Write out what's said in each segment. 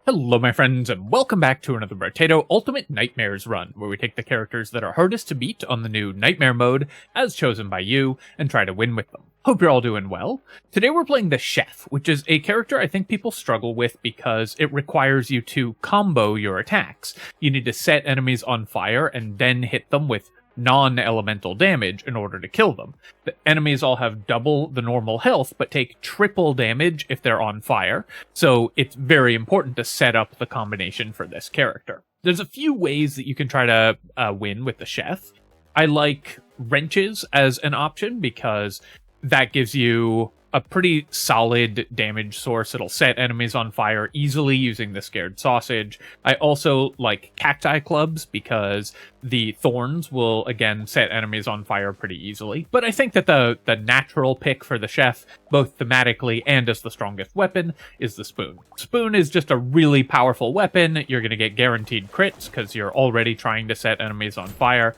Hello my friends, and welcome back to another Brotato Ultimate Nightmares run, where we take the characters that are hardest to beat on the new Nightmare mode, as chosen by you, and try to win with them. Hope you're all doing well. Today we're playing the Chef, which is a character I think people struggle with because it requires you to combo your attacks. You need to set enemies on fire and then hit them with non-elemental damage in order to kill them. The enemies all have double the normal health, but take triple damage if they're on fire, so it's very important to set up the combination for this character. There's a few ways that you can try to win with the Chef. I like wrenches as an option because that gives you a pretty solid damage source. It'll set enemies on fire easily using the scared sausage. I also like cacti clubs because the thorns will, again, set enemies on fire pretty easily. But I think that the natural pick for the Chef, both thematically and as the strongest weapon, is the spoon. Spoon is just a really powerful weapon. You're going to get guaranteed crits because you're already trying to set enemies on fire.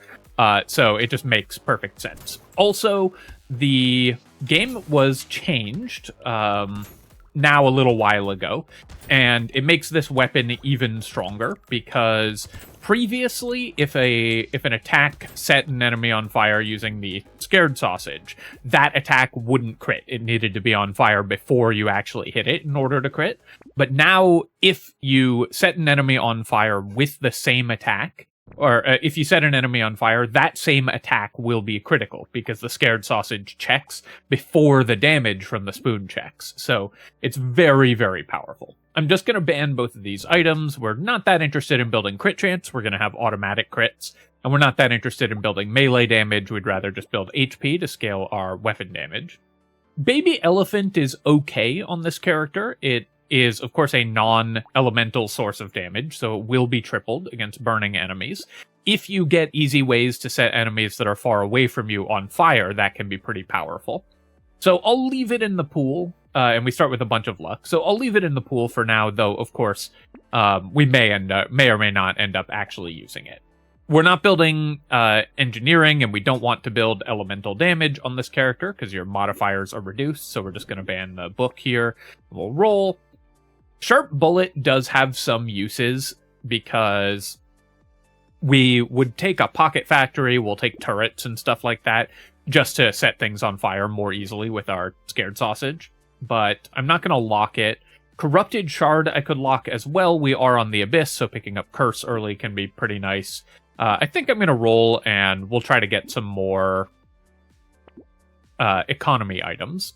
So it just makes perfect sense. Also, the game was changed now a little while ago, and it makes this weapon even stronger because previously, if an attack set an enemy on fire using the scared sausage, that attack wouldn't crit. It needed to be on fire before you actually hit it in order to crit. But now, if you set an enemy on fire with the same attack, or if you set an enemy on fire, that same attack will be critical because the scared sausage checks before the damage from the spoon checks. So it's very, very powerful. I'm just going to ban both of these items. We're not that interested in building crit chance. We're going to have automatic crits. And we're not that interested in building melee damage. We'd rather just build HP to scale our weapon damage. Baby Elephant is okay on this character. It is, of course, a non-elemental source of damage, so it will be tripled against burning enemies. If you get easy ways to set enemies that are far away from you on fire, that can be pretty powerful. So I'll leave it in the pool, and we start with a bunch of luck. So I'll leave it in the pool for now, though, of course, we may or may not end up actually using it. We're not building engineering, and we don't want to build elemental damage on this character, because your modifiers are reduced, so we're just going to ban the book here. We'll roll. Sharp Bullet does have some uses because we would take a pocket factory, we'll take turrets and stuff like that, just to set things on fire more easily with our scared sausage. But I'm not going to lock it. Corrupted Shard I could lock as well. We are on the Abyss, so picking up Curse early can be pretty nice. I think I'm going to roll, and we'll try to get some more economy items.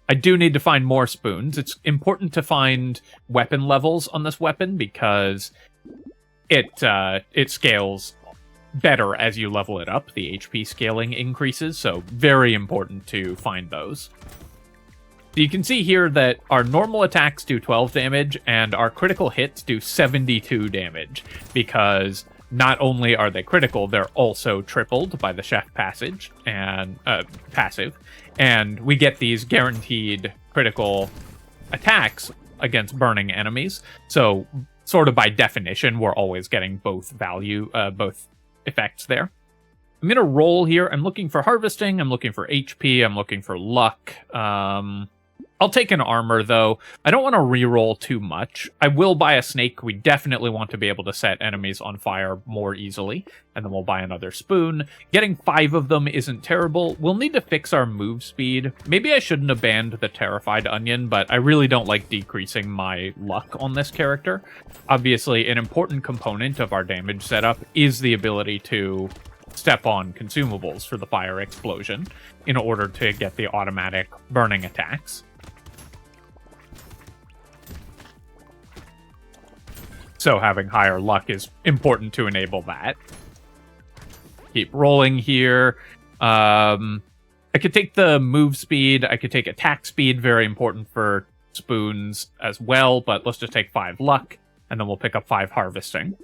I do need to find more spoons. It's important to find weapon levels on this weapon because it scales better as you level it up. The HP scaling increases, so very important to find those. So you can see here that our normal attacks do 12 damage and our critical hits do 72 damage because not only are they critical, they're also tripled by the Chef passage and passive, and we get these guaranteed critical attacks against burning enemies. So, sort of by definition, we're always getting both effects there. I'm gonna roll here. I'm looking for harvesting. I'm looking for HP. I'm looking for luck. I'll take an armor, though. I don't want to reroll too much. I will buy a snake. We definitely want to be able to set enemies on fire more easily. And then we'll buy another spoon. Getting 5 of them isn't terrible. We'll need to fix our move speed. Maybe I shouldn't have banned the Terrified Onion, but I really don't like decreasing my luck on this character. Obviously, an important component of our damage setup is the ability to step on consumables for the fire explosion in order to get the automatic burning attacks. So having higher luck is important to enable that. Keep rolling here. I could take the move speed. I could take attack speed, very important for spoons as well, but let's just take 5 luck, and then we'll pick up 5 harvesting.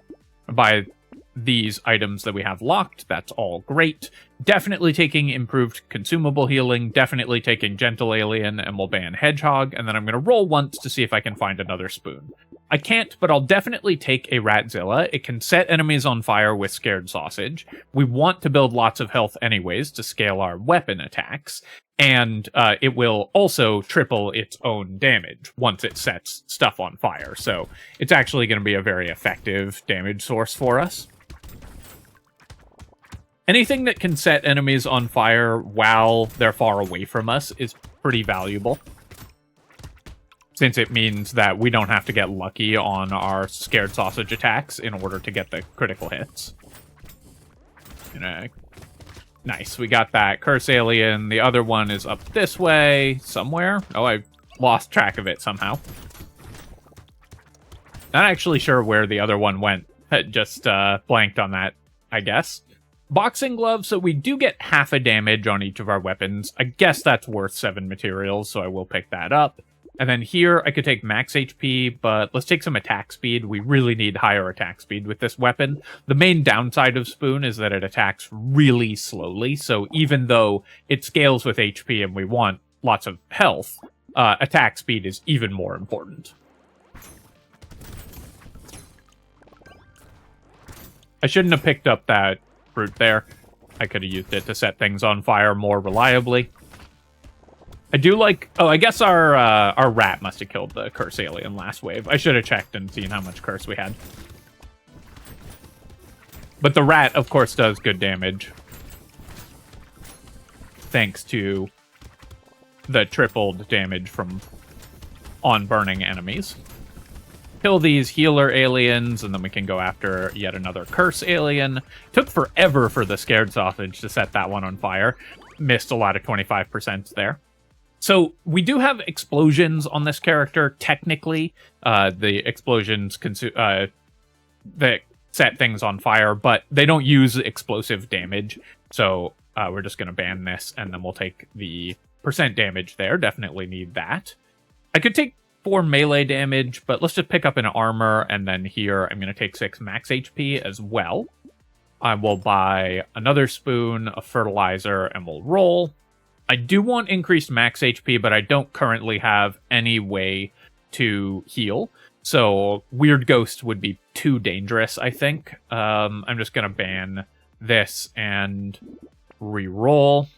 By these items that we have locked, that's all great. Definitely taking improved consumable healing, definitely taking gentle alien, and we'll ban hedgehog, and then I'm going to roll once to see if I can find another spoon. I can't, but I'll definitely take a Ratzilla. It can set enemies on fire with scared sausage. We want to build lots of health anyways to scale our weapon attacks, and it will also triple its own damage once it sets stuff on fire, so it's actually going to be a very effective damage source for us. Anything that can set enemies on fire while they're far away from us is pretty valuable, since it means that we don't have to get lucky on our scared sausage attacks in order to get the critical hits. Nice, we got that curse alien. The other one is up this way somewhere. Oh, I lost track of it somehow. Not actually sure where the other one went. Just blanked on that, I guess. Boxing gloves, so we do get half a damage on each of our weapons. I guess that's worth 7 materials, so I will pick that up. And then here, I could take max HP, but let's take some attack speed. We really need higher attack speed with this weapon. The main downside of Spoon is that it attacks really slowly, so even though it scales with HP and we want lots of health, attack speed is even more important. I shouldn't have picked up that fruit there. I could have used it to set things on fire more reliably. I do like... Oh, I guess our rat must have killed the curse alien last wave. I should have checked and seen how much curse we had. But the rat, of course, does good damage. Thanks to the tripled damage from on-burning enemies. Kill these healer aliens, and then we can go after yet another curse alien. Took forever for the scared sausage to set that one on fire. Missed a lot of 25% there. So we do have explosions on this character, technically. The explosions that set things on fire, but they don't use explosive damage. So we're just going to ban this, and then we'll take the percent damage there. Definitely need that. I could take 4 melee damage, but let's just pick up an armor, and then here I'm going to take 6 max HP as well. I will buy another spoon, a fertilizer, and we'll roll. I do want increased max HP, but I don't currently have any way to heal, so Weird Ghost would be too dangerous, I think. I'm just going to ban this and re-roll.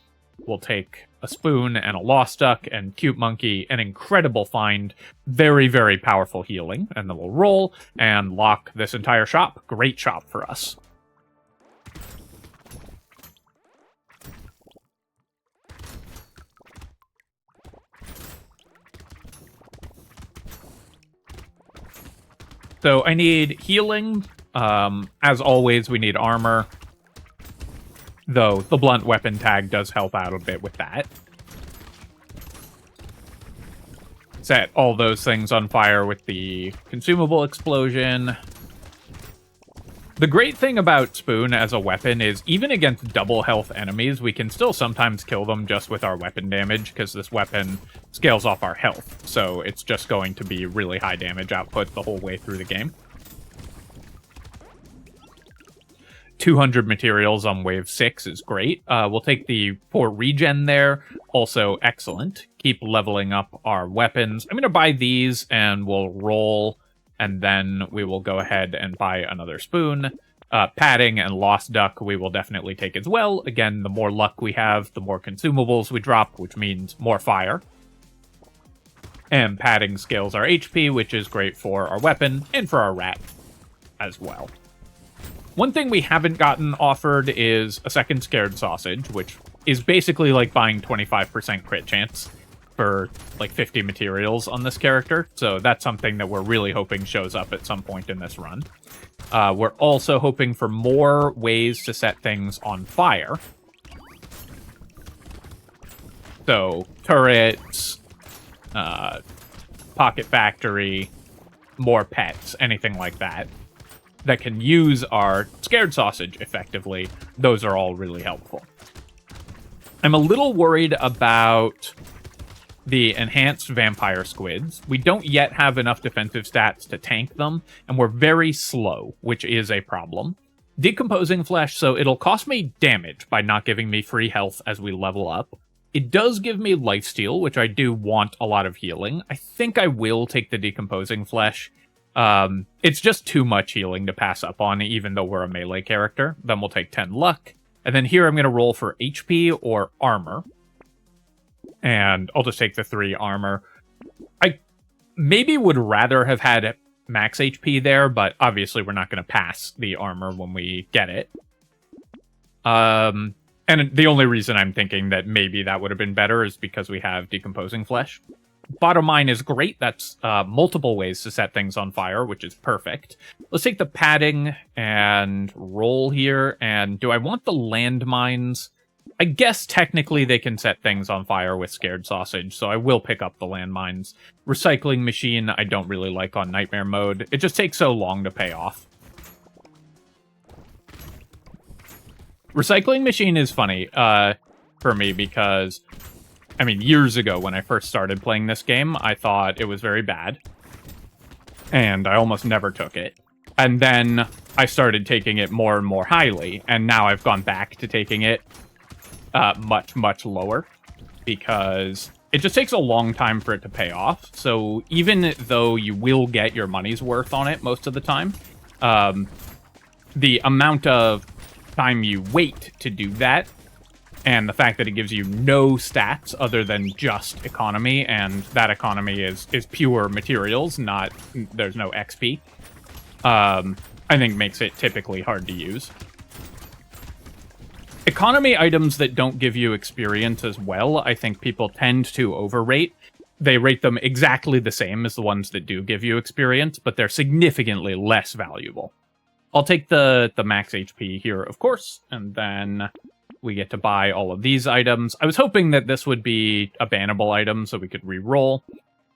We'll take a spoon and a lost duck and cute monkey, an incredible find, very, very powerful healing, and then we'll roll and lock this entire shop. Great shop for us. So I need healing. As always, we need armor. Though the blunt weapon tag does help out a bit with that. Set all those things on fire with the consumable explosion. The great thing about Spoon as a weapon is even against double health enemies, we can still sometimes kill them just with our weapon damage, because this weapon scales off our health. So it's just going to be really high damage output the whole way through the game. 200 materials on wave 6 is great. We'll take the 4 regen there. Also excellent. Keep leveling up our weapons. I'm going to buy these and we'll roll, and then we will go ahead and buy another spoon. Padding and lost duck we will definitely take as well. Again, the more luck we have, the more consumables we drop, which means more fire. And padding scales our HP, which is great for our weapon and for our rat as well. One thing we haven't gotten offered is a second scared sausage, which is basically like buying 25% crit chance for like 50 materials on this character. So that's something that we're really hoping shows up at some point in this run. We're also hoping for more ways to set things on fire. So turrets, pocket factory, more pets, anything like that that can use our scared sausage effectively. Those are all really helpful. I'm a little worried about the enhanced vampire squids. We don't yet have enough defensive stats to tank them, and we're very slow, which is a problem. Decomposing Flesh, so it'll cost me damage by not giving me free health as we level up. It does give me lifesteal, which I do want a lot of healing. I think I will take the Decomposing Flesh. It's just too much healing to pass up on, even though we're a melee character. Then we'll take 10 luck. And then here I'm going to roll for HP or armor. And I'll just take the 3 armor. I maybe would rather have had max HP there, but obviously we're not going to pass the armor when we get it. And the only reason I'm thinking that maybe that would have been better is because we have Decomposing Flesh. Bottom mine is great. That's multiple ways to set things on fire, which is perfect. Let's take the padding and roll here. And do I want the landmines? I guess technically they can set things on fire with Scared Sausage, so I will pick up the landmines. Recycling Machine I don't really like on Nightmare mode. It just takes so long to pay off. Recycling Machine is funny for me because, I mean, years ago when I first started playing this game, I thought it was very bad. And I almost never took it. And then I started taking it more and more highly, and now I've gone back to taking it much, much lower, because it just takes a long time for it to pay off. So even though you will get your money's worth on it most of the time, the amount of time you wait to do that, and the fact that it gives you no stats other than just economy, and that economy is pure materials, not, there's no XP, I think makes it typically hard to use. Economy items that don't give you experience as well, I think people tend to overrate. They rate them exactly the same as the ones that do give you experience, but they're significantly less valuable. I'll take the max HP here, of course, and then we get to buy all of these items. I was hoping that this would be a bannable item so we could re-roll.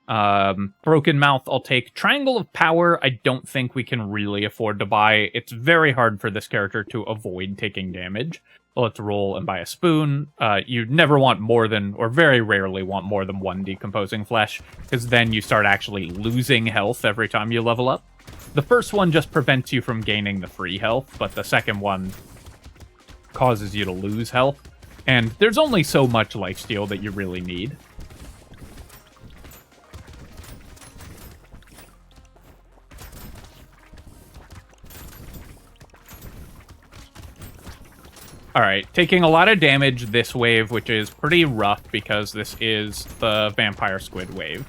Broken Mouth, I'll take. Triangle of Power, I don't think we can really afford to buy. It's very hard for this character to avoid taking damage. Let's roll and buy a spoon. You never want more than, or very rarely want more than 1 Decomposing Flesh, because then you start actually losing health every time you level up. The first one just prevents you from gaining the free health, but the second one causes you to lose health. And there's only so much lifesteal that you really need. Alright, taking a lot of damage this wave, which is pretty rough because this is the Vampire Squid wave.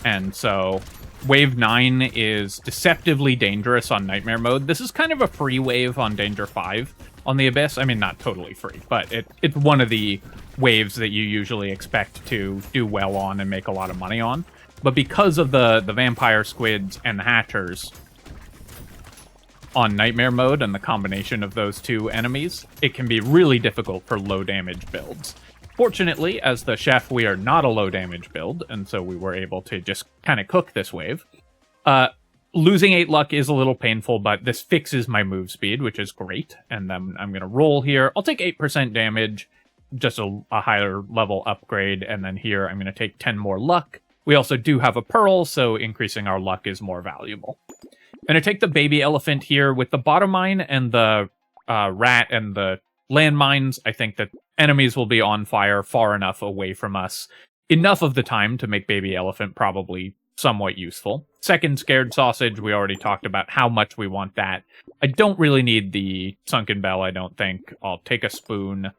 And so, wave 9 is deceptively dangerous on Nightmare mode. This is kind of a free wave on Danger 5 on the Abyss. I mean, not totally free, but it's one of the waves that you usually expect to do well on and make a lot of money on. But because of the Vampire Squids and the Hatchers on Nightmare mode and the combination of those two enemies, it can be really difficult for low damage builds. Fortunately, as the chef, we are not a low damage build, and so we were able to just kind of cook this wave. Losing 8 luck is a little painful, but this fixes my move speed, which is great. And then I'm going to roll here. I'll take 8% damage, just a higher level upgrade, and then here I'm going to take 10 more luck. We also do have a pearl, so increasing our luck is more valuable. I'm going to take the baby elephant here with the bottom mine and the rat and the landmines. I think that enemies will be on fire far enough away from us, enough of the time to make baby elephant probably somewhat useful. Second Scared Sausage, we already talked about how much we want that. I don't really need the Sunken Bell, I don't think. I'll take a spoon.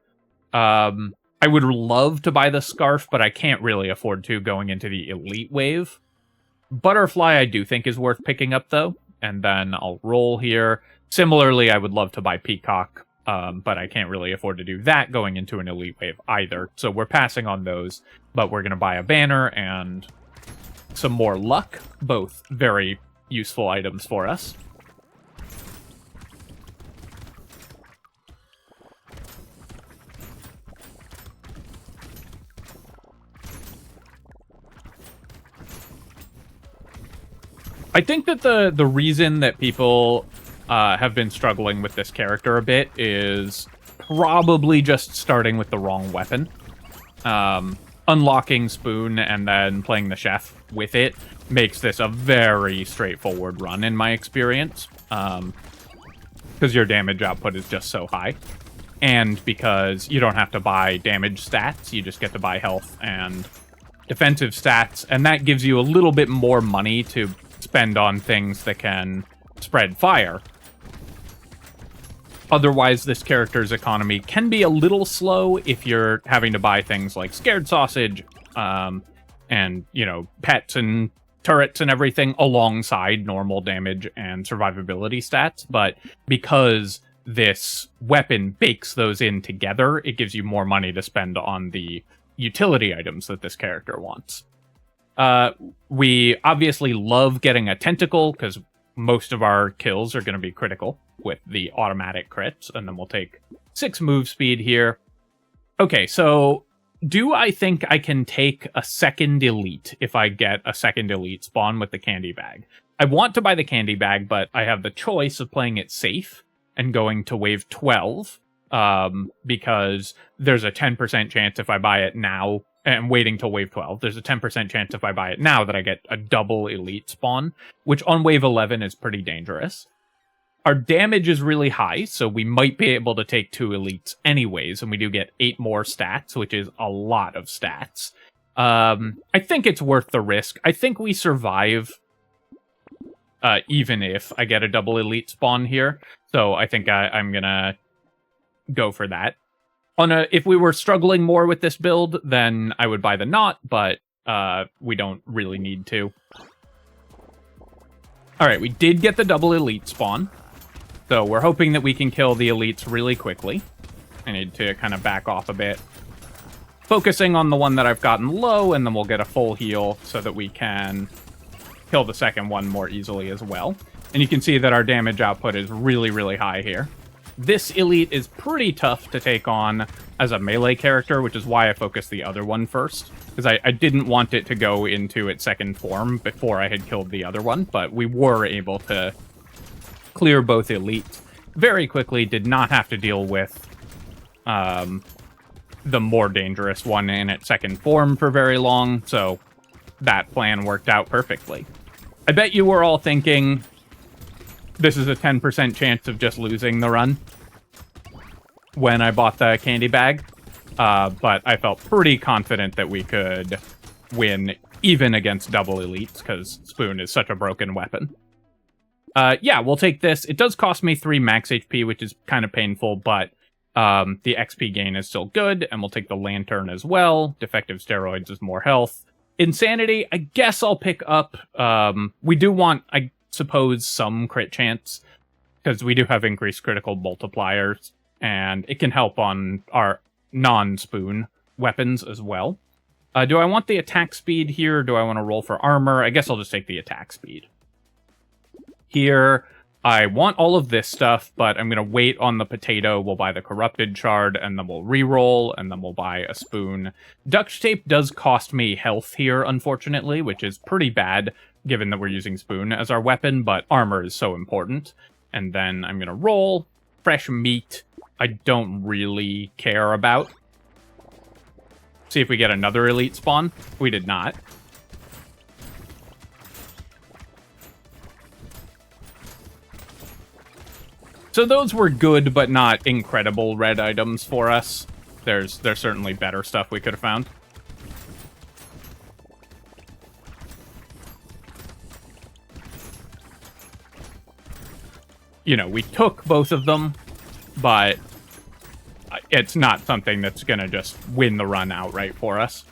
I would love to buy the scarf, but I can't really afford to going into the elite wave. Butterfly I do think is worth picking up, though. And then I'll roll here. Similarly, I would love to buy Peacock, but I can't really afford to do that going into an elite wave either. So we're passing on those, but we're going to buy a banner and some more luck. Both very useful items for us. I think that the reason that people have been struggling with this character a bit is probably just starting with the wrong weapon. Unlocking Spoon and then playing the Chef with it makes this a very straightforward run in my experience. because your damage output is just so high. And because you don't have to buy damage stats, you just get to buy health and defensive stats, and that gives you a little bit more money to spend on things that can spread fire. Otherwise, this character's economy can be a little slow if you're having to buy things like scared sausage, and, you know, pets and turrets and everything alongside normal damage and survivability stats. But because this weapon bakes those in together, it gives you more money to spend on the utility items that this character wants. We obviously love getting a tentacle, because most of our kills are going to be critical with the automatic crits, and then we'll take 6 move speed here. Okay, so do I think I can take a second elite if I get a second elite spawn with the candy bag? I want to buy the candy bag, but I have the choice of playing it safe and going to wave 12, because there's a 10% chance if I buy it now, and waiting till wave 12, there's a 10% chance if I buy it now that I get a double elite spawn, which on wave 11 is pretty dangerous. Our damage is really high, so we might be able to take 2 elites anyways, and we do get 8 more stats, which is a lot of stats. I think it's worth the risk. I think we survive, even if I get a double elite spawn here, so I think I'm gonna go for that. If we were struggling more with this build, then I would buy the knot, but we don't really need to. Alright, we did get the double elite spawn, so we're hoping that we can kill the elites really quickly. I need to kind of back off a bit. Focusing on the one that I've gotten low, and then we'll get a full heal so that we can kill the second one more easily as well. And you can see that our damage output is really, really high here. This elite is pretty tough to take on as a melee character, which is why I focused the other one first. Because I didn't want it to go into its second form before I had killed the other one, but we were able to clear both elites very quickly, did not have to deal with the more dangerous one in its second form for very long, so that plan worked out perfectly. I bet you were all thinking, this is a 10% chance of just losing the run when I bought the candy bag, but I felt pretty confident that we could win even against double elites, because Spoon is such a broken weapon. Yeah, we'll take this. It does cost me 3 max HP, which is kind of painful, but the XP gain is still good, and we'll take the lantern as well. Defective steroids is more health. Insanity, I guess I'll pick up. We do want, I suppose, some crit chance, because we do have increased critical multipliers, and it can help on our non-Spoon weapons as well. Do I want the attack speed here, or do I want to roll for armor? I guess I'll just take the attack speed. Here, I want all of this stuff, but I'm going to wait on the potato. We'll buy the corrupted shard, and then we'll re-roll, and then we'll buy a spoon. Duct tape does cost me health here, unfortunately, which is pretty bad, given that we're using spoon as our weapon, but armor is so important. And then I'm going to roll. Fresh meat, I don't really care about. See if we get another elite spawn. We did not. So those were good, but not incredible red items for us. There's certainly better stuff we could have found. You know, we took both of them, but it's not something that's gonna just win the run outright for us.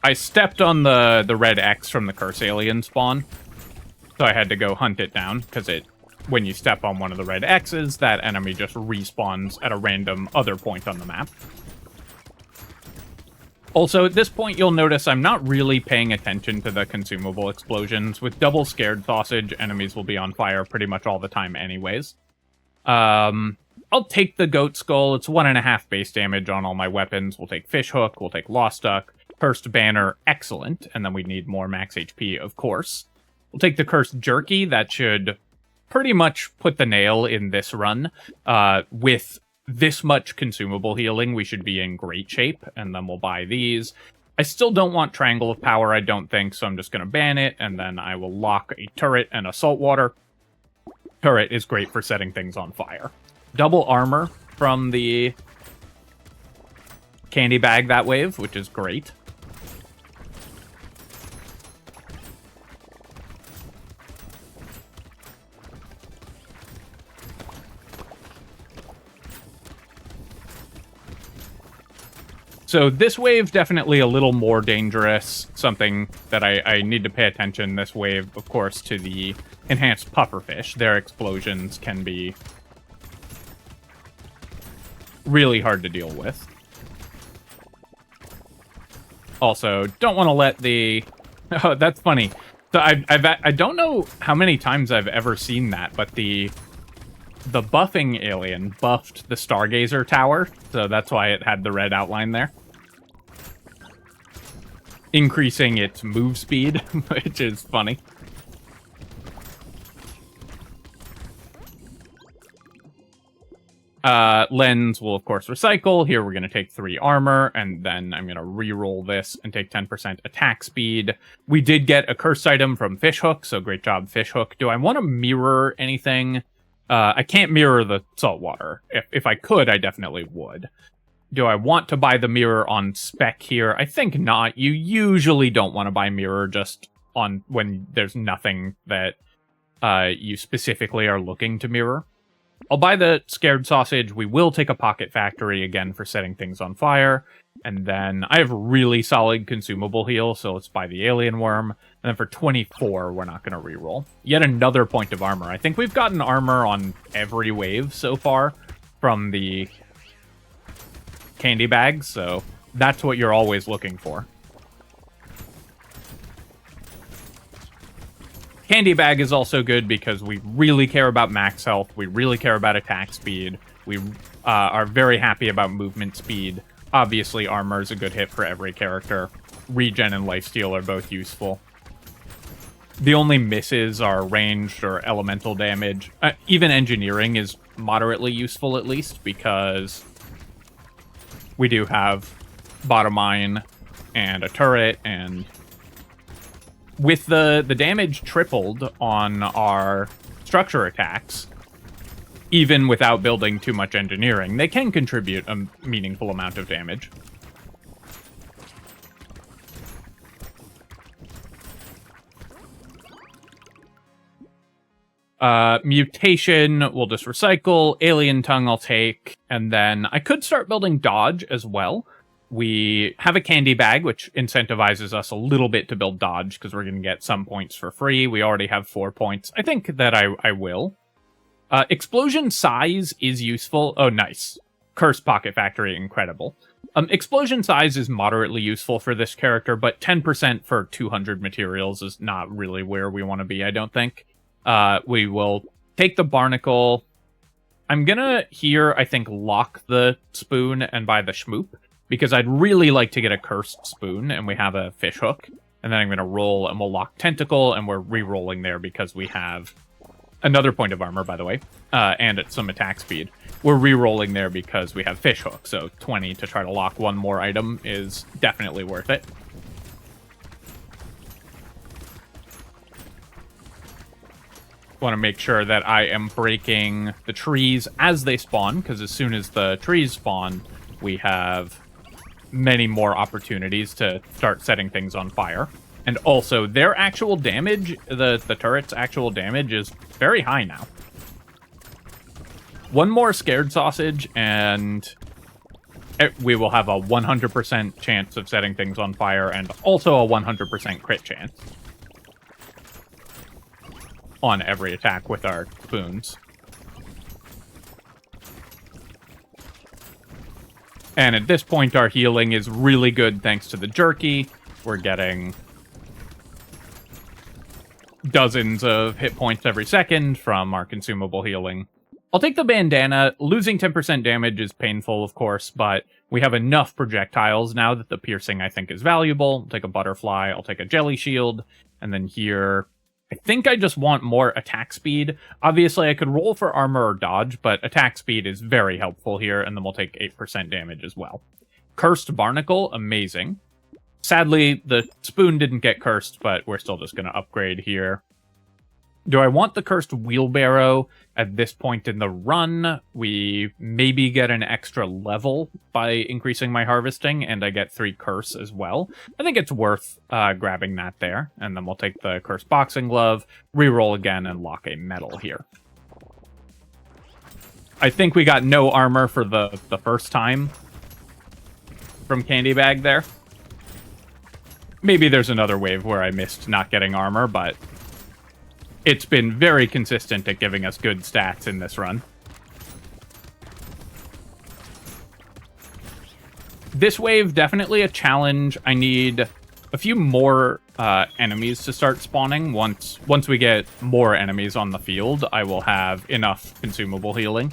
I stepped on the red X from the Curse Alien spawn, so I had to go hunt it down, because when you step on one of the red X's, that enemy just respawns at a random other point on the map. Also, at this point, you'll notice I'm not really paying attention to the consumable explosions. With double scared sausage, enemies will be on fire pretty much all the time anyways. I'll take the goat skull. It's 1.5 base damage on all my weapons. We'll take fish hook, we'll take lost duck. Cursed banner, excellent. And then we need more max HP, of course. We'll take the cursed jerky. That should pretty much put the nail in this run. With this much consumable healing, we should be in great shape. And then we'll buy these. I still don't want Triangle of Power, I don't think, so I'm just going to ban it, and then I will lock a turret and a saltwater. Turret is great for setting things on fire. Double armor from the candy bag that wave, which is great. So this wave, definitely a little more dangerous. Something that I need to pay attention this wave, of course, to the enhanced pufferfish. Their explosions can be really hard to deal with. Also, don't want to let the... Oh, that's funny. So I don't know how many times I've ever seen that, but the buffing alien buffed the Stargazer tower, so that's why it had the red outline there. Increasing its move speed, which is funny. Lens will, of course, recycle. Here we're going to take 3 armor, and then I'm going to re-roll this and take 10% attack speed. We did get a cursed item from Fishhook, so great job, Fishhook. Do I want to mirror anything? I can't mirror the saltwater. If I could, I definitely would. Do I want to buy the mirror on spec here? I think not. You usually don't want to buy mirror just on when there's nothing that you specifically are looking to mirror. I'll buy the Scared Sausage. We will take a Pocket Factory again for setting things on fire. And then I have really solid consumable heal, so let's buy the Alien Worm. And then for 24, we're not going to reroll. Yet another point of armor. I think we've gotten armor on every wave so far from the candy bags, so that's what you're always looking for. Candy bag is also good because we really care about max health, we really care about attack speed, we are very happy about movement speed. Obviously, armor is a good hit for every character. Regen and lifesteal are both useful. The only misses are ranged or elemental damage. Even engineering is moderately useful, at least, because we do have bottom mine and a turret, and with the damage tripled on our structure attacks, even without building too much engineering, they can contribute a meaningful amount of damage. Mutation, we'll just recycle. Alien Tongue I'll take. And then I could start building Dodge as well. We have a candy bag, which incentivizes us a little bit to build Dodge, because we're going to get some points for free. We already have 4 points. I think that I will. Explosion size is useful. Oh, nice. Cursed Pocket Factory, incredible. Explosion size is moderately useful for this character, but 10% for 200 materials is not really where we want to be, I don't think. We will take the Barnacle. I'm gonna here, I think, lock the spoon and buy the Schmoop, because I'd really like to get a cursed spoon, and we have a fish hook. And then I'm gonna roll, and we'll lock Tentacle, and we're re-rolling there because we have another point of armor, by the way, and at some attack speed. We're re-rolling there because we have fish hook, so 20 to try to lock one more item is definitely worth it. Want to make sure that I am breaking the trees as they spawn, because as soon as the trees spawn, we have many more opportunities to start setting things on fire. And also, their actual damage, the turret's actual damage, is very high now. One more Scared Sausage, and we will have a 100% chance of setting things on fire, and also a 100% crit chance on every attack with our spoons. And at this point, our healing is really good thanks to the jerky. We're getting dozens of hit points every second from our consumable healing. I'll take the bandana. Losing 10% damage is painful, of course, but we have enough projectiles now that the piercing, I think, is valuable. I'll take a butterfly. I'll take a jelly shield. And then here, I think I just want more attack speed. Obviously, I could roll for armor or dodge, but attack speed is very helpful here, and then we'll take 8% damage as well. Cursed Barnacle, amazing. Sadly, the spoon didn't get cursed, but we're still just going to upgrade here. Do I want the cursed wheelbarrow at this point in the run? We maybe get an extra level by increasing my harvesting, and I get 3 curse as well. I think it's worth grabbing that there, and then we'll take the cursed boxing glove, reroll again, and lock a medal here. I think we got no armor for the first time from Candy Bag there. Maybe there's another wave where I missed not getting armor, but it's been very consistent at giving us good stats in this run. This wave, definitely a challenge. I need a few more enemies to start spawning. Once we get more enemies on the field, I will have enough consumable healing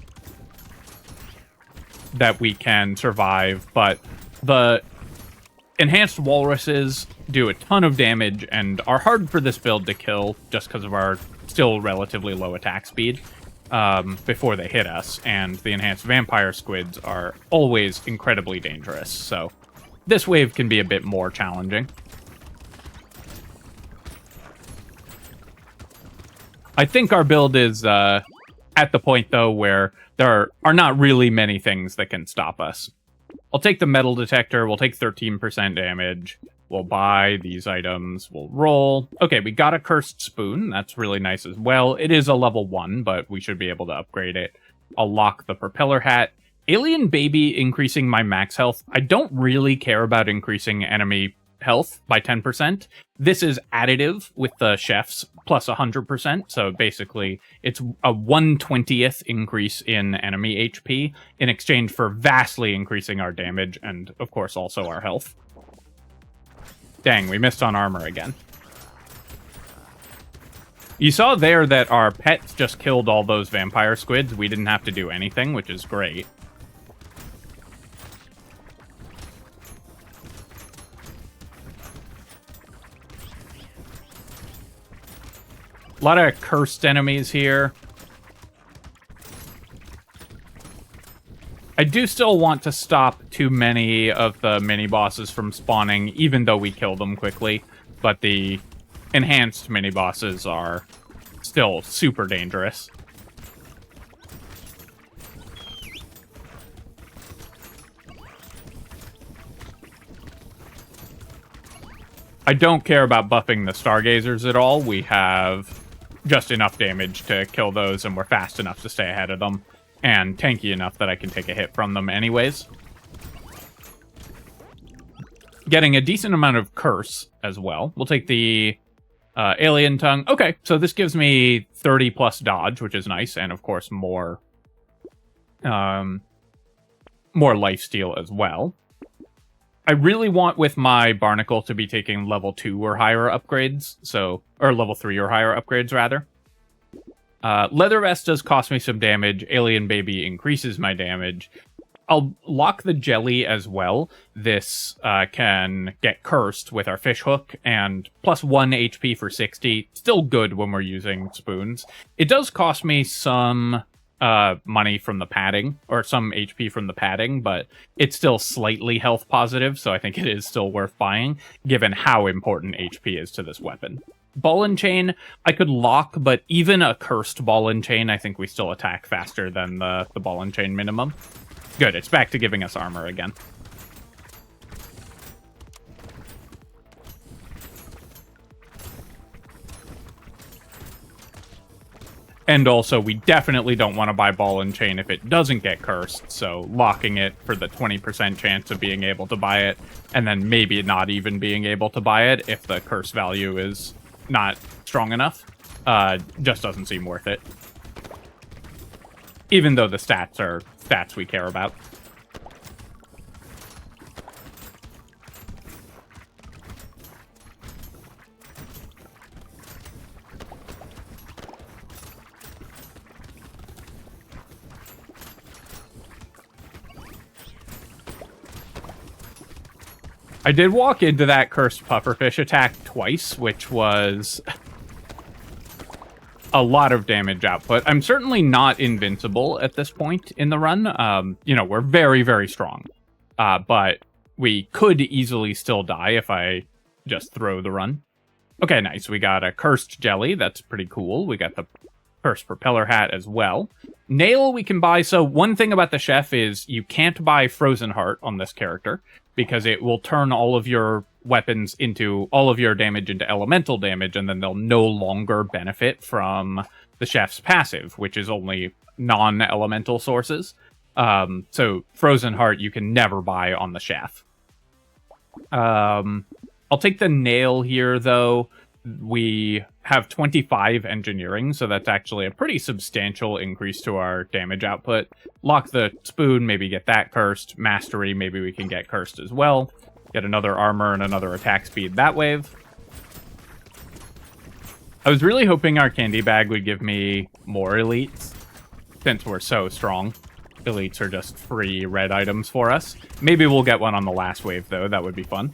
that we can survive. But the enhanced walruses do a ton of damage and are hard for this build to kill just because of our still relatively low attack speed before they hit us, and the enhanced vampire squids are always incredibly dangerous, so this wave can be a bit more challenging. I think our build is at the point, though, where there are not really many things that can stop us. I'll take the metal detector, we'll take 13% damage, we'll buy these items, we'll roll. Okay, we got a cursed spoon, that's really nice as well. It is a level 1, but we should be able to upgrade it. I'll lock the propeller hat. Alien Baby increasing my max health. I don't really care about increasing enemy health by 10%. This is additive with the chefs plus 100%, so basically it's a 1/20th increase in enemy HP in exchange for vastly increasing our damage and, of course, also our health. Dang, we missed on armor again. You saw there that our pets just killed all those vampire squids. We didn't have to do anything, which is great. A lot of cursed enemies here. I do still want to stop too many of the mini-bosses from spawning, even though we kill them quickly. But the enhanced mini-bosses are still super dangerous. I don't care about buffing the Stargazers at all. We have just enough damage to kill those, and we're fast enough to stay ahead of them, and tanky enough that I can take a hit from them anyways. Getting a decent amount of curse as well. We'll take the alien tongue. Okay, so this gives me 30 plus dodge, which is nice, and of course more lifesteal as well. I really want with my Barnacle to be taking level 2 or higher upgrades, or level 3 or higher upgrades, rather. Leather Vest does cost me some damage. Alien Baby increases my damage. I'll lock the jelly as well. This can get cursed with our fish hook, and plus 1 HP for 60. Still good when we're using spoons. It does cost me some money from the padding, or some HP from the padding, but it's still slightly health positive, so I think it is still worth buying, given how important HP is to this weapon. Ball and Chain, I could lock, but even a cursed Ball and Chain, I think we still attack faster than the Ball and Chain minimum. Good, it's back to giving us armor again. And also, we definitely don't want to buy Ball and Chain if it doesn't get cursed, so locking it for the 20% chance of being able to buy it, and then maybe not even being able to buy it if the curse value is not strong enough, just doesn't seem worth it. Even though the stats are stats we care about. I did walk into that cursed pufferfish attack twice, which was a lot of damage output. I'm certainly not invincible at this point in the run. You know, we're very, very strong. But we could easily still die if I just throw the run. Okay, nice. We got a cursed jelly. That's pretty cool. We got the cursed propeller hat as well. Nail we can buy. So one thing about the chef is you can't buy frozen heart on this character because it will turn all of your weapons into all of your damage into elemental damage, and then they'll no longer benefit from the chef's passive, which is only non-elemental sources. So frozen heart you can never buy on the chef. I'll take the nail here, though. We have 25 engineering, so that's actually a pretty substantial increase to our damage output. Lock the spoon, maybe get that cursed. Mastery, maybe we can get cursed as well. Get another armor and another attack speed that wave. I was really hoping our candy bag would give me more elites, since we're so strong. Elites are just free red items for us. Maybe we'll get one on the last wave, though. That would be fun.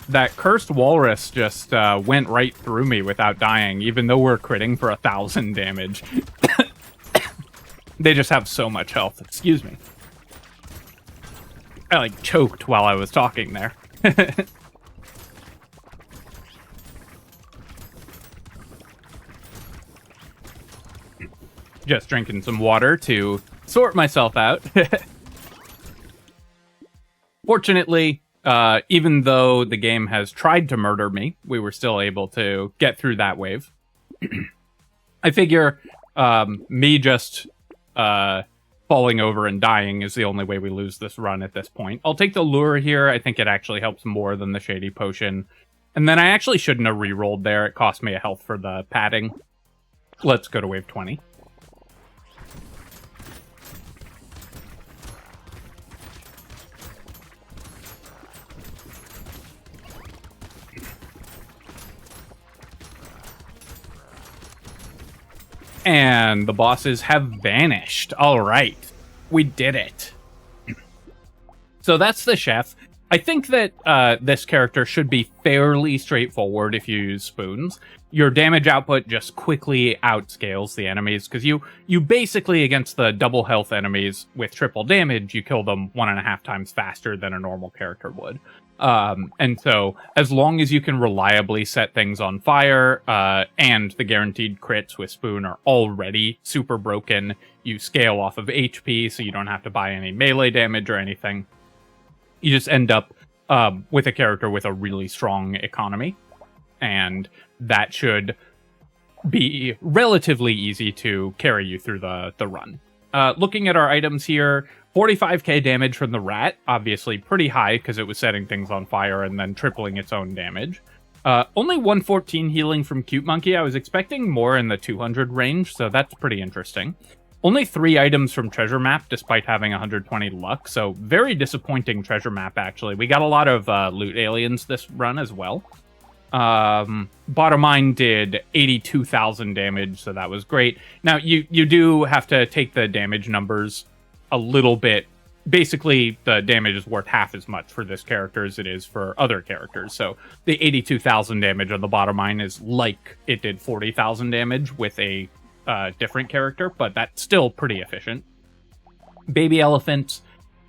That cursed walrus just went right through me without dying, even though we're critting for 1,000 damage. They just have so much health. Excuse me. I, like, choked while I was talking there. Just drinking some water to sort myself out. Fortunately, even though the game has tried to murder me, we were still able to get through that wave. I figure me just falling over and dying is the only way we lose this run at this point. I'll take the lure here. I think it actually helps more than the shady potion. And then I actually shouldn't have rerolled there. It cost me a health for the padding. Let's go to wave 20. And the bosses have vanished. All right. We did it. So that's the chef. I think that this character should be fairly straightforward if you use spoons. Your damage output just quickly outscales the enemies, because you basically, against the double health enemies with triple damage, you kill them 1.5 times faster than a normal character would. And so, as long as you can reliably set things on fire, and the guaranteed crits with Spoon are already super broken, you scale off of HP, so you don't have to buy any melee damage or anything. You just end up with a character with a really strong economy, and that should be relatively easy to carry you through the run. Looking at our items here, 45k damage from the rat, obviously pretty high because it was setting things on fire and then tripling its own damage. Only 114 healing from Cute Monkey. I was expecting more in the 200 range, so that's pretty interesting. Only 3 items from Treasure Map, despite having 120 luck, so very disappointing Treasure Map, actually. We got a lot of loot aliens this run as well. Bottom Mine did 82,000 damage, so that was great. Now, you do have to take the damage numbers a little bit. Basically, the damage is worth half as much for this character as it is for other characters. So the 82,000 damage on the Bottom Mine is like it did 40,000 damage with a different character, but that's still pretty efficient. Baby elephants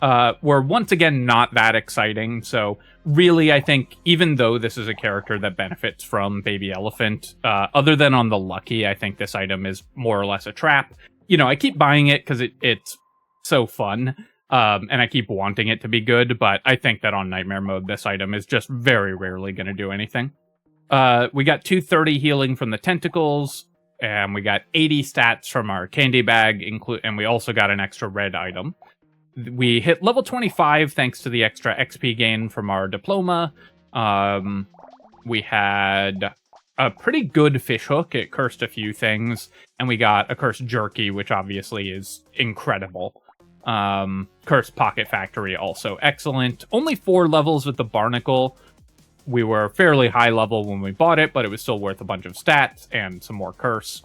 were once again not that exciting. So really, I think even though this is a character that benefits from Baby Elephant, other than on the Lucky, I think this item is more or less a trap. You know, I keep buying it because it's so fun, and I keep wanting it to be good, but I think that on Nightmare Mode, this item is just very rarely going to do anything. We got 230 healing from the tentacles, and we got 80 stats from our candy bag, and we also got an extra red item. We hit level 25 thanks to the extra XP gain from our diploma. We had a pretty good fish hook. It cursed a few things, and we got a cursed jerky, which obviously is incredible. Cursed pocket factory, also excellent. Only 4 levels with the barnacle. We were fairly high level when we bought it, but it was still worth a bunch of stats and some more curse.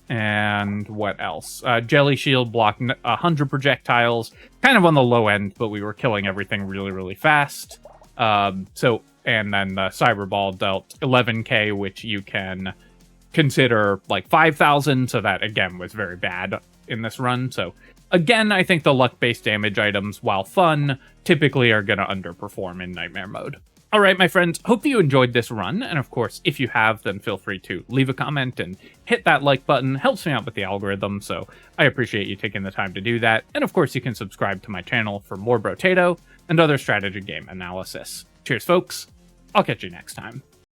And what else? Jelly Shield blocked 100 projectiles, kind of on the low end, but we were killing everything really, really fast. And then the Cyber Ball dealt 11k, which you can consider like 5,000, so that, again, was very bad in this run. So, again, I think the luck-based damage items, while fun, typically are going to underperform in Nightmare mode. Alright, my friends, hope that you enjoyed this run, and of course, if you have, then feel free to leave a comment and hit that like button. Helps me out with the algorithm, so I appreciate you taking the time to do that. And of course, you can subscribe to my channel for more Brotato and other strategy game analysis. Cheers, folks. I'll catch you next time.